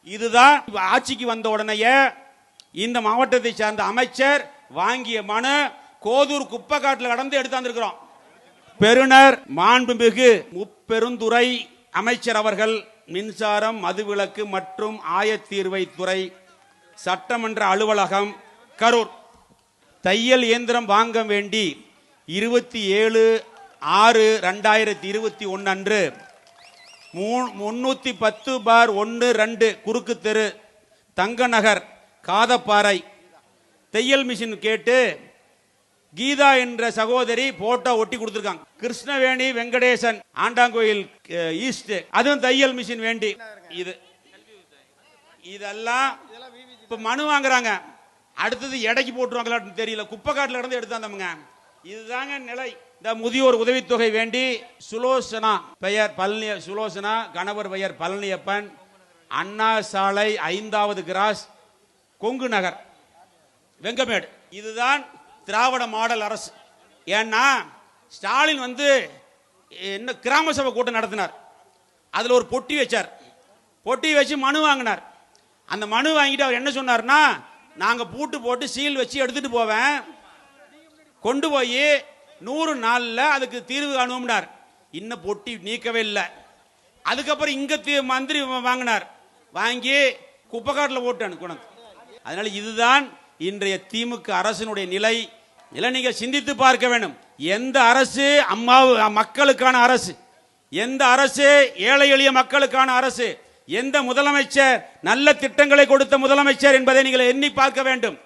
இதுதான் ஆட்சிக்கு வந்த உடனேயே இந்த மாவட்டத்தை சார்ந்த அமைச்சர் வாங்கிய மனு கோதூர் குப்பை காட்டில் கடந்து எடுத்தாந்துருக்கிறோம். பெருனர் மாண்புமிகு முப்பெருந்துறை அமைச்சர் அவர்கள் மின்சாரம், மதுவிலக்கு மற்றும் ஆயத்தீர்வை துறை, சட்டமன்ற அலுவலகம், கரூர் தையல் இயந்திரம் வாங்க வேண்டி 27/6/2021 அன்று 310/1-2 குறுக்கு தெரு, தங்க நகர், காதப்பாறை தையல் மிஷின் கேட்டு கீதா என்ற சகோதரி போட்டோ ஒட்டி கொடுத்திருக்காங்க. கிருஷ்ணவேணி வெங்கடேசன் ஆண்டாங்கோயில் ஈஸ்ட், அதுவும் தையல் மிஷின் வேண்டி. இதெல்லாம் இப்ப மனு வாங்குறாங்க. அடுத்தது எடைக்கு போட்டுருவாங்களான்னு தெரியல. குப்பை காட்டில் இருந்து எடுத்தாந்தவங்க. இதுதாங்க நிலை. இந்த முதியோர் உதவித்தொகை வேண்டி சுலோசனா பெயர் பழனி, சுலோசனா கணவர் பெயர் பழனியப்பன், அண்ணா சாலை 5வது கிராஸ், கொங்கு நகர், வெங்கமேடு. இதுதான் திராவிட மாடல் அரசு. ஏன்னா ஸ்டாலின் என்ன கிராம சபை கூட்டம் நடத்தினார். அதுல ஒரு பொட்டி வச்சார். பொட்டி வச்சு மனு வாங்கினார். அந்த மனு வாங்கிட்டு அவர் என்ன சொன்னார்னா, நாங்க பூட்டு போட்டு சீல் வச்சு எடுத்துட்டு போவேன், கொண்டு போய் 100 நாள்ல அதுக்கு தீர்வு காணும்னார். இன்னும் பொட்டி நீக்கவே இல்லை. அதுக்கப்புறம் இங்க மந்திரி வாங்கினார். வாங்கி குப்பைக்காட்டில் போட்டு அனுக்கணும். அதனால இதுதான் இன்றைய திமுக அரசினுடைய நிலை. நீங்க சிந்தித்து பார்க்க வேண்டும். எந்த அரசு மக்களுக்கான அரசு, எந்த அரசு ஏழை எளிய மக்களுக்கான அரசு, எந்த முதலமைச்சர் நல்ல திட்டங்களை கொடுத்த முதலமைச்சர் என்பதை நீங்கள் எண்ணி பார்க்க வேண்டும்.